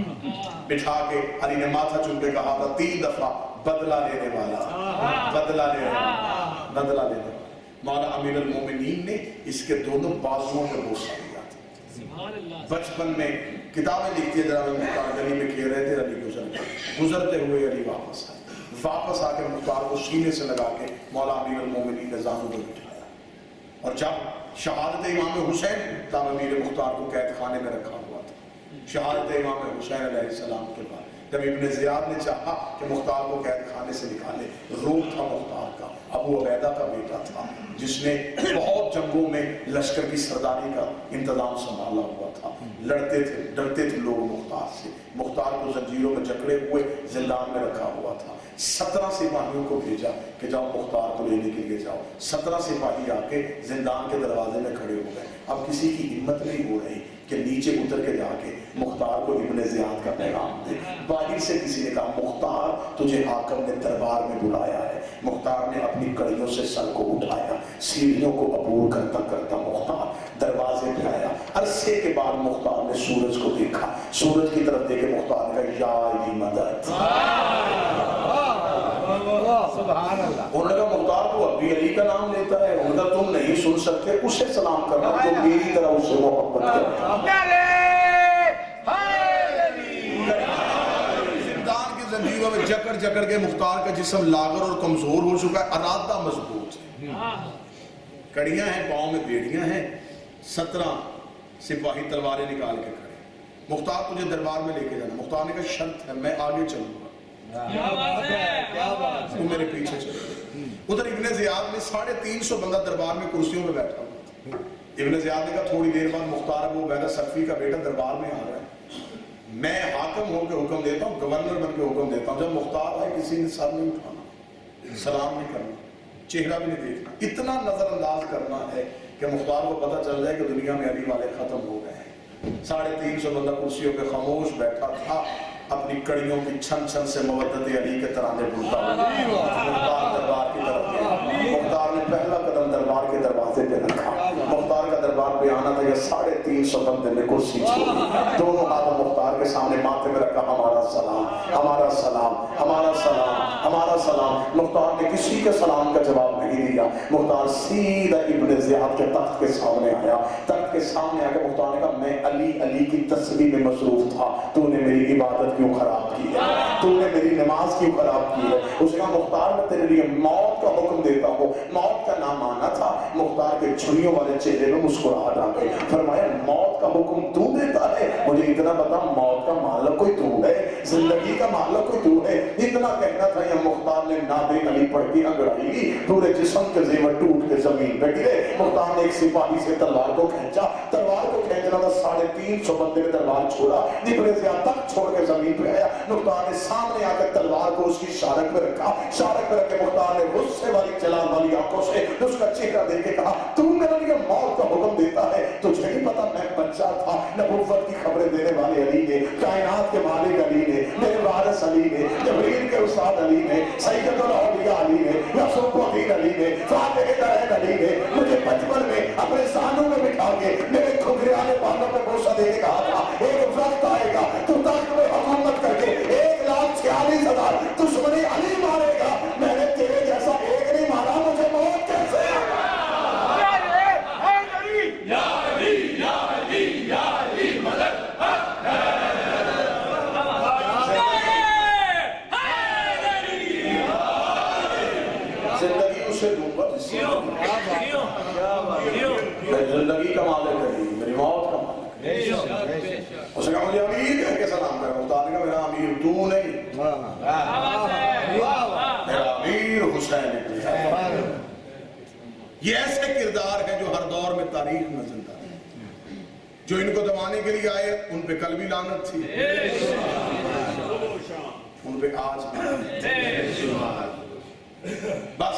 بٹھا کے علی نے ماتھا چوم کے کہا تھا 3 دفعہ بدلہ لینے والا، بدلہ لینے والا، بدلہ لینے والا. مولا امیر المومنین نے اس کے دونوں بازوؤں پہ بوسہ دیا تھا. بچپن میں کتابیں لکھتی ہے جناب مختار گلی میں کھیل رہے تھے، علی گزرتے ہوئے علی واپس آئے. واپس آ کے مختار کو سینے سے لگا کے مولا امیر المومنین نے زانوں پہ بٹھایا. اور جب شہادت امام حسین تب امیر مختار کو قید خانے میں رکھا ہوا تھا. شہادت امام حسین علیہ السلام کے بعد جب ابن زیاد نے چاہا کہ مختار کو قید خانے سے نکالے، روم تھا مختار کا، ابو عبیدہ کا بیٹا تھا جس نے بہت جنگوں میں لشکر کی سرداری کا انتظام سنبھالا ہوا تھا. لڑتے تھے، ڈرتے تھے لوگ مختار سے. مختار کو زنجیروں میں جکڑے ہوئے زندان میں رکھا ہوا تھا. 17 سپاہیوں کو بھیجا کہ جاؤ مختار کو لینے کے لیے جاؤ. 17 سپاہی آ کے زندان کے دروازے میں کھڑے ہو گئے. اب کسی کی ہمت نہیں ہو رہی کہ نیچے اتر کے جا کے مختار کو ابن زیاد کا پیغام دے. باہر سے کسی نے کہا مختار تجھے حاکم نے دربار میں بلایا ہے. مختار نے اپنی کڑیوں سے سر کو اٹھایا، سیڑھیوں کو عبور کرتا کرتا مختار دروازے پہ آیا. عرصے کے بعد مختار نے سورج کو دیکھا، سورج کی طرف دیکھے مختار نے کہا یا علی مدد. سبحان اللہ. انہوں نے کہا مختار تو اب بھی علی کا نام لیتا ہے. انہوں نے کہا تم نہیں سن سکتے، اسے سلام کرنا جو میری طرح اسے محبت کرتا. زندان کی زنجیروں میں جکڑ جکڑ کے مختار کا جسم لاغر اور کمزور ہو چکا ہے، ارادہ مضبوط ہے. کڑیاں ہیں، پاؤں میں بیڑیاں ہیں. 17 سپاہی تلواریں نکال کے کھڑے. مختار تجھے دربار میں لے کے جانا. مختار نے کہا شرط ہے، میں آگے چلوں گا، تو میرے پیچھے چلے. ادھر ابن زیاد میں 350 بندہ دربار میں کرسیوں پہ بیٹھا ہوا تھا. ابن زیاد نے کہا تھوڑی دیر بعد مختار ابو عبیدہ صفی کا بیٹا دربار میں آ رہا ہے، میں حاکم ہو کے حکم دیتا ہوں، گورنر بن کے حکم دیتا ہوں. جب مختار آئے کسی نے سر نہیں اٹھانا، سلام نہیں کرنا، چہرہ بھی نہیں دیکھنا. اتنا نظر انداز کرنا ہے کہ مختار کو پتہ چل جائے کہ دنیا میں علی والے ختم ہو گئے ہیں. 350 بندہ کرسیوں پہ خاموش بیٹھا تھا، اپنی کڑیوں کی چھن چھن سے مودت علی کے ترانے بولتا ہوا مختار دربار کی طرف گیا. مختار نے پہلا قدم دربار کے دروازے پہ رکھا. مختار کا دربار پہ آنا تھا، یہ 350 بندے نے کرسی چھوڑی، دونوں ہاتھ مختار کے سامنے ماتھے میں رکھا. ہمارا سلام، ہمارا سلام، ہمارا سلام، ہمارا سلام. مختار نے کسی کے سلام کا جواب نہیں دیا. مختار سیدھا ابن زیاد کے تخت کے سامنے آیا. تخت کے سامنے آ کے مختار نے کہا میں علی علی کی تسبیح میں مصروف تھا، تو نے میری عبادت کیوں خراب کی ہے؟ تو نے میری نماز کیوں خراب کی ہے؟ اس نے کہا مختار میں تیرے لیے موت کا حکم دیتا ہوں. موت کا نام آنا تھا. مختار کے چھریوں والے چہرے میں مسکراہٹ آ گئی. فرمایا موت کا حکم تو دیتا ہے؟ مجھے اتنا بتا موت کا مالک کوئی تو ہے، زندگی کا مالک کوئی تو ہے؟ اتنا کہنا تھا یا مختار نے نادر علی پڑھ کے انگڑائی لی. پورے جسم کے زیور ٹوٹ کے زمین پہ گرے. مختار نے ایک سپاہی سے تلوار کو کھینچا. تلوار کو کھینچنا تھا، 350 بندے نے تلوار چھوڑا. ابن زیاد تک چھوڑ کے زمین پہ آیا. مختار نے سامنے آ کر تلوار کو اس کی شارک پہ رکھا. شارک پہ رکھ کے مختار نے غصے والی جلال والی آنکھوں سے اس کا چہرہ دیکھ کے کہا تو میرے لیے موت کا حکم دیتا ہے؟ تجھے نہیں پتا میں بچہ تھا، نبوت کی خبریں دینے والے علی نے، کائنات کے مالک علی نے، میرے وارث علی نے، جبریل کے استاد علی نے، سید الاولیاء علی نے، یوسف الدین علی نے، فاتح درین علی نے مجھے بچپن میں اپنے سانوں میں بٹھا کے میرے کھگریالے بالوں پہ بوسہ دے کے کہا تھا ایک وقت آئے گا تو تخت میں حکومت کر کے 1,46,000 دشمنی علی مارے گا. میں نے تیرے جیسا ایک نہیں مارا، مجھے موت کیسے؟ زندگی اسے دوں گا جس سے زندگی کا مالک ہے، میری موت کا مالک ہے. اس نے کہا میرا امیر حسین ابن علی۔ یہ ایسے کردار ہیں جو ہر دور میں تاریخ میں زندہ ہے، جو ان کو دبانے کے لیے آئے ان پہ کل بھی لعنت تھی، ان پہ آج بھی لعنت ہے۔ بس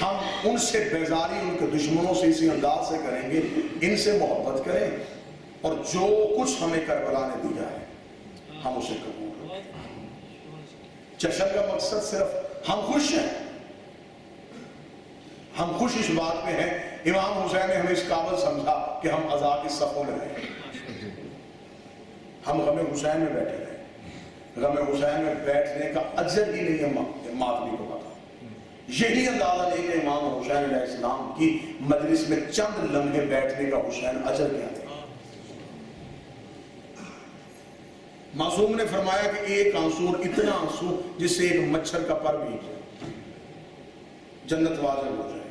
ہم ان سے بیزاری ان کے دشمنوں سے اسی انداز سے کریں گے، ان سے محبت کریں اور جو کچھ ہمیں کربلا نے دیا ہے ہم اسے قبول کریں۔ جشن کا مقصد صرف ہم خوش ہیں، ہم خوش اس بات میں ہیں امام حسین نے ہمیں اس قابل سمجھا کہ ہم عزا کی صفوں میں رہیں، ہم غم حسین میں بیٹھے رہیں۔ غم حسین میں بیٹھنے کا اجر ہی نہیں ہے ماتمی کو پتا، یہی اندازہ نہیں کہ امام حسین علیہ السلام کی مجلس میں چند لمحے بیٹھنے کا حسین اجر کیا تھا۔ معصوم نے فرمایا کہ ایک آنسو اتنا آنسو جس سے ایک مچھر کا پر بھیگ جائے، جنت واضح ہو جائے۔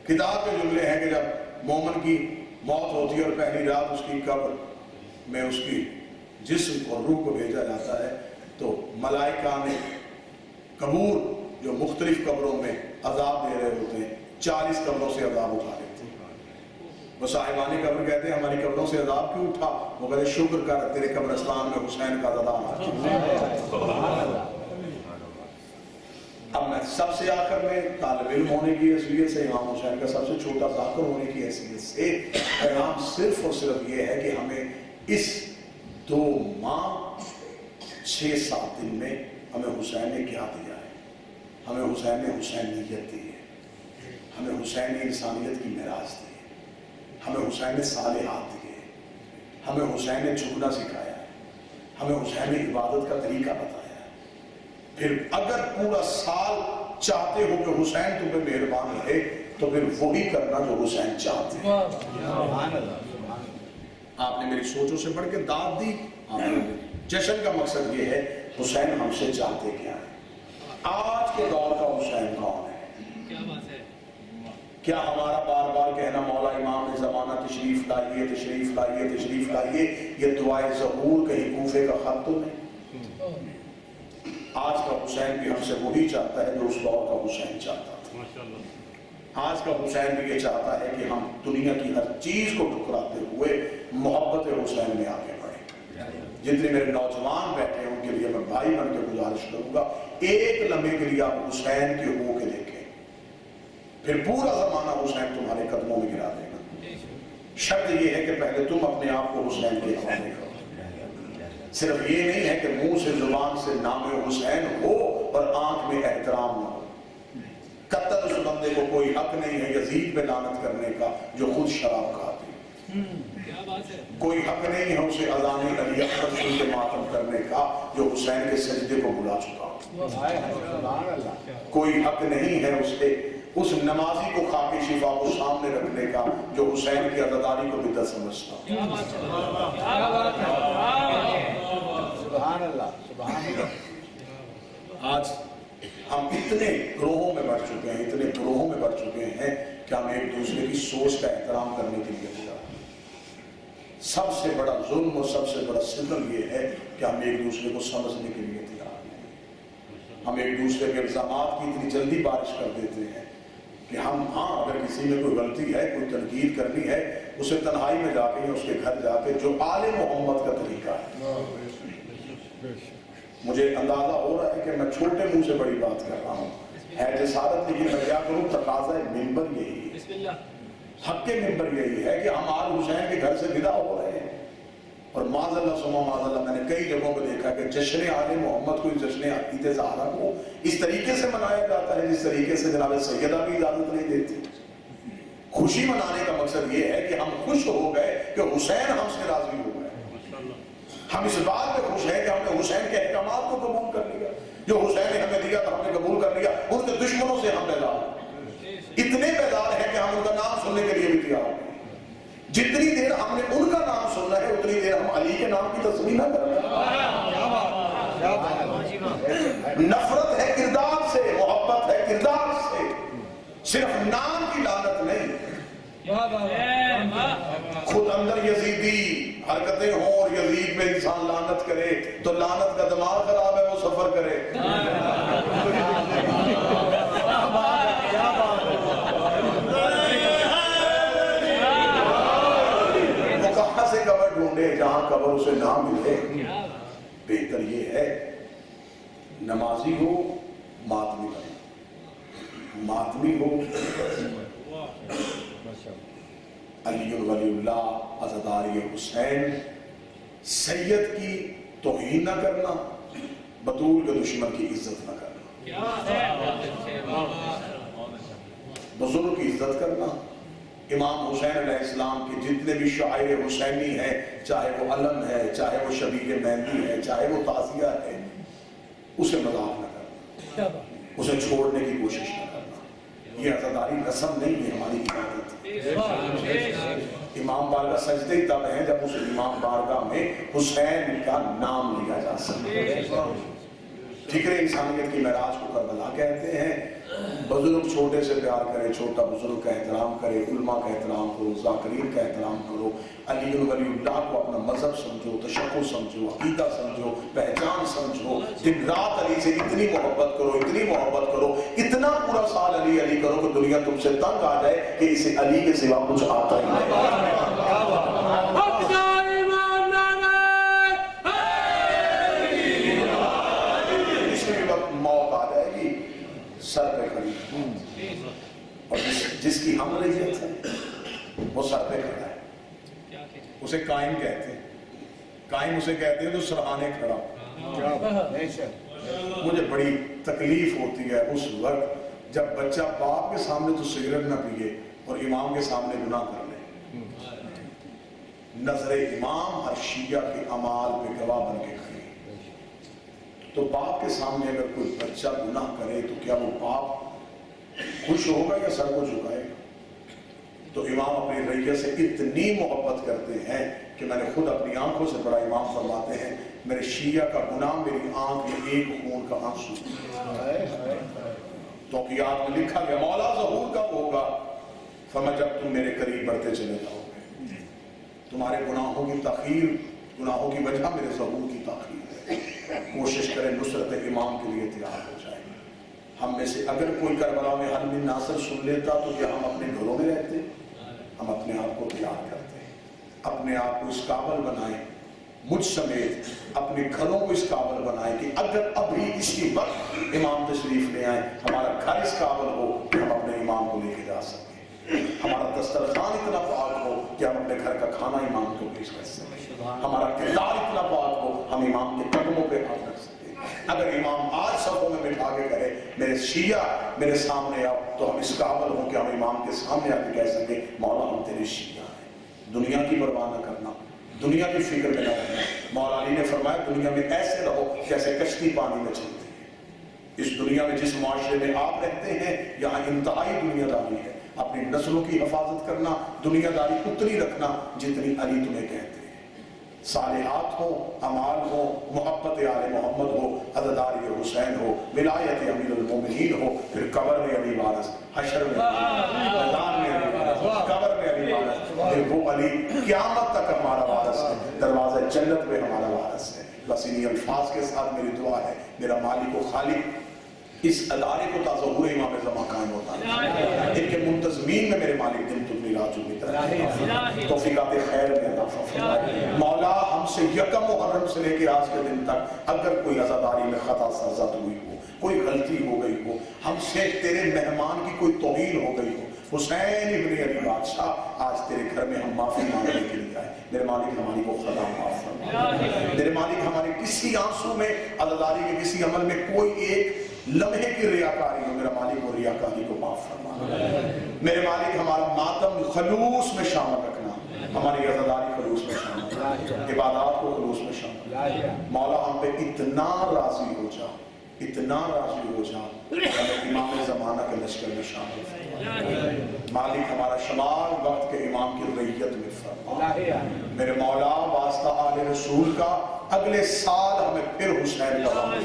کتاب کے جملے ہیں کہ جب مومن کی موت ہوتی ہے اور پہلی رات اس کی قبر میں اس کی جسم اور روح کو بھیجا جاتا ہے تو ملائکہ نے قبور جو مختلف قبروں میں عذاب دے رہے ہوتے ہیں 40 قبروں سے عذاب اٹھا لیتے ہیں۔ وہ صاحبانی قبر کہتے ہیں ہماری قبروں سے عذاب کیوں اٹھا؟ وہ کہتے شکر کر تیرے قبرستان میں حسین کا عذاب آ چکا۔ اب میں سب سے آخر میں طالب علم ہونے کی حیثیت سے امام حسین کا سب سے چھوٹا ذاکر ہونے کی حیثیت سے پیغام صرف اور صرف یہ ہے کہ ہمیں اس 2 ماہ 6-7 دن میں ہمیں حسین نے کیا دیا ہے؟ ہمیں حسین نے حسینیت دی ہے، ہمیں حسین نے انسانیت کی میراث دی ہے، ہمیں حسین نے صالحات دیے، ہمیں حسین نے جھکنا سکھایا ہے، ہمیں حسین نے عبادت کا طریقہ بتایا ہے۔ پھر اگر پورا سال چاہتے ہو کہ حسین تم پہ مہربان رہے تو پھر وہی کرنا جو حسین چاہتے ہیں۔ آپ نے میری سوچوں سے بڑھ کے داد دی۔ جشن کا مقصد یہ ہے حسین ہم سے چاہتے کیا ہے؟ آج کے دور کا حسین کون ہے؟ کیا ہمارا بار بار کہنا مولا امام زمانہ تشریف لائیے تشریف لائیے تشریف لائیے یہ دعائے ظہور کہیں کوفے کا خط تو نہیں؟ آج کا حسین بھی ہم سے وہی چاہتا ہے جو اس دور کا حسین چاہتا تھا۔ آج کا حسین بھی یہ چاہتا ہے کہ ہم دنیا کی ہر چیز کو ٹھکراتے ہوئے محبت حسین میں آگے بڑھیں۔ جتنے میرے نوجوان بیٹھے ہیں ان کے لیے میں بھائی بن کے گزارش کروں گا ایک لمحے کے لیے آپ حسین کے ہو کے دیکھیں، پھر پورا زمانہ حسین تمہارے قدموں میں گرا دے گا۔ شرط یہ ہے کہ پہلے تم اپنے آپ کو حسین کے حوالے کرو۔ صرف یہ نہیں ہے کہ منہ سے زبان سے نام حسین ہو اور آنکھ میں احترام نہ ہو۔ قطر اس بندے کو کوئی حق نہیں ہے یزید پہ لعنت کرنے کا جو خود شراب کھاتے ہیں، کوئی حق نہیں ہے اسے اذان علی اکبر سن کے ماتم کرنے کا جو حسین کے سجدے کو بھلا چکا ہو، کوئی حق نہیں ہے اسے اس نمازی کو خاک شفا کو سامنے رکھنے کا جو حسین کی عزاداری کو بدعت سمجھتا ہو۔ سبحان اللہ سبحان اللہ۔ آج ہم اتنے گروہوں میں بڑھ چکے ہیں، اتنے گروہوں میں بڑھ چکے ہیں کہ ہم ایک دوسرے کی سوچ کا احترام کرنے کے لیے تیار ہیں۔ سب سے بڑا ظلم اور سب سے بڑا ستم یہ ہے کہ ہم ایک دوسرے کو سمجھنے کے لیے تیار ہیں۔ ہم ایک دوسرے کے الزامات کی اتنی جلدی بارش کر دیتے ہیں کہ ہم اگر کسی میں کوئی غلطی ہے کوئی تنقید کرنی ہے اسے تنہائی میں جا کے یا اس کے گھر جا کے جو آل محمد کا طریقہ ہے۔ مجھے اندازہ ہو رہا ہے کہ میں چھوٹے منہ سے بڑی بات کر رہا ہوں، ہے جسارت لیکن میں کیا کروں، تقاضا منبر یہی ہے، حق کے منبر یہی ہے کہ ہم آل حسین کے گھر سے ودا ہو رہے ہیں۔ اور معاذ اللہ سما معاذ اللہ میں نے کئی جگہوں پہ دیکھا کہ جشن آل محمد کو جشن عقید زہرا کو اس طریقے سے منایا جاتا ہے جس طریقے سے جناب سیدہ بھی اجازت نہیں دیتی۔ خوشی منانے کا مقصد یہ ہے کہ ہم خوش ہو گئے کہ حسین ہم سے راضی ہو گئے، ہم اس بات میں خوش ہیں کہ ہم نے حسین کے احکامات کو قبول کر لیا، جو حسین نے ہمیں دیا تو ہم نے قبول کر لیا۔ ان کے دشمنوں سے ہم بیدار ہیں، اتنے بیدار ہیں کہ ہم ان کا نام سننے کے لیے بھی تیار ہیں۔ جتنی دیر ہم نے ان کا نام سننا ہے اتنی دیر ہم علی کے نام کی تسبیح نہ کریں۔ نفرت ہے کردار سے، محبت ہے کردار سے، صرف نام کی لعنت نہیں۔ خود اندر یزیدی حرکتیں ہوں اور یزید پہ انسان لعنت کرے تو لعنت کا دماغ خراب ہے، وہ سفر کرے۔ وہ کہاں سے قبر ڈھونڈے جہاں قبر اسے نہ ملے؟ بہتر یہ ہے نمازی ہو ماتمی بنے، ماتمی ہو علی ولی اللہ عزاداری حسین، سید کی توہین نہ کرنا، بطول کے دشمن کی عزت نہ کرنا، بزرگ کی عزت کرنا۔ امام حسین علیہ السلام کے جتنے بھی شاعر حسینی ہیں، چاہے وہ علم ہے، چاہے وہ شبیہ مہندی ہے، چاہے وہ تعزیہ ہے، اسے مذاق نہ کرنا، اسے چھوڑنے کی کوشش نہ کرنا۔ یہ عزاداری رسم نہیں ہے، ہماری عبادت ہے۔ امام بارگاہ سجدے تب ہیں جب اس امام بارگاہ میں حسین کا نام لیا جا سکے۔ فکر انسانیت کی معراج کو کربلا کہتے ہیں۔ بزرگ چھوٹے سے پیار کرے، چھوٹا بزرگ کا احترام کرے، علماء کا احترام کرو، ذاکرین کا احترام کرو، علی ولی اللہ کو اپنا مذہب سمجھو، تشیع سمجھو، عقیدہ سمجھو، پہچان سمجھو، دن رات علی سے اتنی محبت کرو، اتنی محبت کرو، اتنا پورا سال علی علی کرو کہ دنیا تم سے تنگ آ جائے کہ اسے علی کے سوا کچھ آتا ہی نہیں۔ سر پہ کھڑی اور جس کی ہم ریت ہے وہ سر پہ کھڑا ہے، اسے قائم کہتے ہیں۔ قائم اسے کہتے ہیں جو سرحانے کھڑا۔ مجھے بڑی تکلیف ہوتی ہے اس وقت جب بچہ باپ کے سامنے تو سگریٹ نہ پیے اور امام کے سامنے گناہ کر لے۔ نظر امام ہر شیعہ کے اعمال پہ گواہ بن کے کھڑی، تو باپ کے سامنے اگر کوئی بچہ گناہ کرے تو کیا وہ باپ خوش ہوگا یا سر کو جھکائے گا؟ تو امام اپنی ریت سے اتنی محبت کرتے ہیں کہ میں نے خود اپنی آنکھوں سے پڑھا، امام فرماتے ہیں میرے شیعہ کا گناہ میری آنکھ میں ایک خون کا آنسو۔ توقیات میں لکھا گیا مولا ظہور کب ہوگا؟ فرمایا جب تم میرے قریب بڑھتے چلے جاؤ گے۔ تمہارے گناہوں کی تاخیر، گناہوں کی وجہ میرے ظہور کی تاخیر ہے۔ کوشش کریں نصرت امام کے لیے تیار ہو جائیں۔ ہم میں سے اگر کوئی کربلا میں حل من ناصر سن لیتا تو کیا ہم اپنے گھروں میں رہتے؟ ہم اپنے آپ کو تیار کرتے ہیں، اپنے آپ کو اس قابل بنائیں، مجھ سمیت اپنے گھروں کو اس قابل بنائیں کہ اگر ابھی اسی وقت امام تشریف لے آئیں، ہمارا گھر اس قابل ہو کہ ہم اپنے امام کو لے کے جا سکیں، ہمارا دسترخوان اتنا پاک ہو کہ ہم اپنے گھر کا کھانا امام کو پیش کر سکیں، ہمارا کردار اتنا پاک ہو ہم امام کے قدموں پہ ہاتھ رکھ سکیں۔ اگر امام آج صفوں میں بٹھا کے کہے میرے شیعہ میرے سامنے آؤ تو ہم اس قابل ہوں کہ ہم امام کے سامنے آ کے کہہ سکیں مولا ہم تیرے شیعہ ہیں۔ دنیا کی پرواہ نہ کرنا، دنیا کی فکر میں نہ رہنا۔ مولا علی نے فرمایا دنیا میں ایسے رہو جیسے کشتی پانی میں چلتی ہے۔ اس دنیا میں جس معاشرے میں آپ رہتے ہیں یہاں انتہائی دنیا داری ہے۔ اپنی نسلوں کی حفاظت کرنا، دنیا داری اتنی رکھنا جتنی علی تمہیں کہتے ہیں۔ صالحات ہو، اعمال ہو، محبت آل محمد ہو، عزاداری حسین ہو، ولایت امیر المومنین ہو، پھر قبر میں علی وارث، حشر میں میدان میں علی وارث، قبر میں علی وارث، پھر وہ علی قیامت تک ہمارا وارث ہے، دروازہ جنت میں ہمارا وارث ہے۔ بس انہی الفاظ کے ساتھ میری دعا ہے میرا مالک و خالق اس ادارے کو تاظہور امام زمان قائم ہوتا ہے، ان کے منتظمین میں میرے مالک دن تم میراج امید توفیقات خیر میں اضافہ فرمائے۔ مولا ہم سے یکم محرم سے لے کے آج کے دن تک اگر کوئی عزاداری میں خطا سرزد ہوئی ہو، کوئی غلطی ہو گئی ہو، ہم سے تیرے مہمان کی کوئی توہین ہو گئی ہو، حسین ابن علی بادشاہ آج تیرے گھر میں ہم معافی مانگنے کے لیے آئے، میرے مالک ہماری کو خطا معاف فرما۔ میرے مالک ہمارے کسی آنسو میں، عزاداری کے کسی عمل میں کوئی ایک لمحے کی ریاکاری ہو، میرا مالک وہ ریاکاری کو معاف فرما۔ میرے مالک ہمارا ماتم خلوص میں شامل رکھنا، ہماری عزاداری خلوص میں شامل، عبادات کو خلوص میں شامل۔ مولا ہم پہ اتنا راضی ہو جا، اتنا راضی ہو جا ہمیں امام زمانہ کے لشکر میں شامل فرما۔ مالک ہمارا شمال وقت کے امام کی ریت میں فرما۔ میرے مولا واسطہ آل رسول کا اگلے سال ہمیں پھر حسین کا وقت۔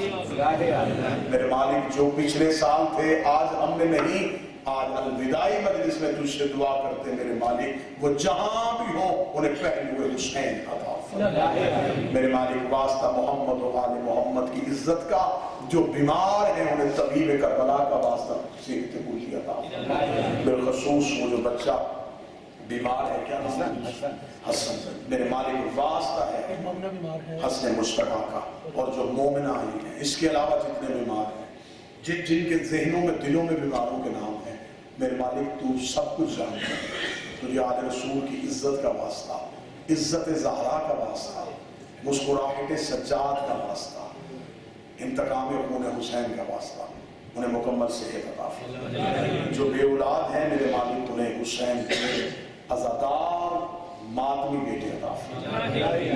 میرے مالک جو پچھلے سال تھے آج ہم نے نہیں، آج الوداعی مجلس میں تجھ سے دعا کرتے میرے مالک وہ جہاں بھی ہوں انہیں پہلو حسین عطا فرما میرے مالک واسطہ محمد و آل محمد کی عزت کا جو بیمار ہیں انہیں طبیب کربلا کا واسطہ صحت کلی عطا فرما بالخصوص وہ جو بچہ بیمار ہے کیا نام حسن میرے مالک واسطہ ہے حسن مصطفیٰ کا اور جو مومنہ آئی ہیں اس کے علاوہ جتنے بیمار ہیں جن کے ذہنوں میں دلوں میں بیماروں کے نام ہیں میرے مالک تو سب کچھ جانتا ہے تجھے آل رسول کی عزت کا واسطہ عزت زہرا کا واسطہ مسکراہٹ سجاد کا واسطہ انتقام خون حسین کا واسطہ انہیں مکمل صحت عطا فرما جو بے اولاد ہیں میرے مالک انہیں حسین کے عزادار ماتمی بیٹے عطا فرما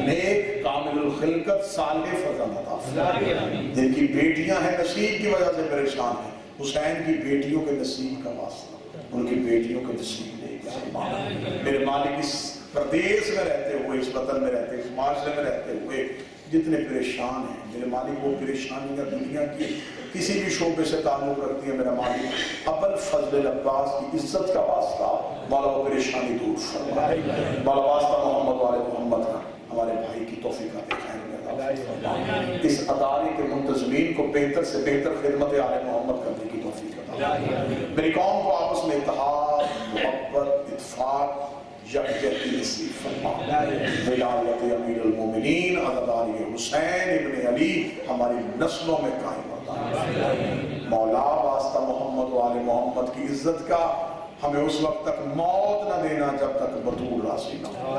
نیک کامل الخلقت صالح فرزند عطا فرما جن کی بیٹیاں ہیں نصیب کی وجہ سے پریشان ہیں حسین کی بیٹیوں کے نصیب کا واسطہ ان کی بیٹیوں کے نصیب لے کے میرے مالک اس پردیس میں رہتے ہوئے اس وطن میں رہتے اس معاشرے میں رہتے ہوئے جتنے پریشان ہیں میرے مالک وہ پریشانیاں دنیا کی کسی بھی شعبے سے تعلق رکھتی ہیں میرا مالک ابل فضل العباس کی عزت کا واسطہ مولا وہ پریشانی دور فرما مولا واسطہ محمد والے محمد کا ہمارے بھائی کی توفیق دکھائیں اس ادارے کے منتظمین کو بہتر سے بہتر خدمت آل محمد کرنے کی توفیق عطا میری قوم کو آپس میں اتحاد محبت اتفاق یکجہتی نصیب فرما ولایت امیر المومنین عزاداری حسین ابن علی ہماری نسلوں میں قائم ہوتا مولا واسطہ محمد و آل محمد کی عزت کا ہمیں اس وقت تک موت نہ دینا جب تک بطول راضی نہ ہو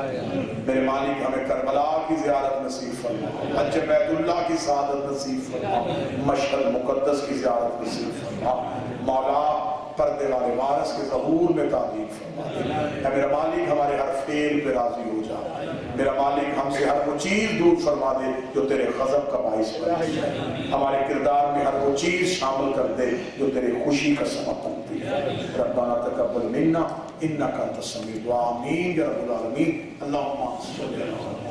میرے مالک ہمیں کربلا کی زیارت نصیب فرما حج بیت اللہ کی سعادت نصیب فرما مشہد مقدس کی زیارت نصیب فرما مولا پردے والے وارث کے ظہور میں تعلیم فرما اے میرا مالک ہمارے ہر فعل پہ راضی ہو جا میرا مالک ہم سے ہر وہ چیز دور فرما دے جو تیرے غضب کا باعث بنتی ہے ہمارے کردار میں ہر وہ چیز شامل کر دے جو تیرے خوشی کا سبب بنتی ہے ربنا تقبل منا انک انت السمیع الدعاء آمین یا رب العالمین اللہم صلی اللہ علیہ وسلم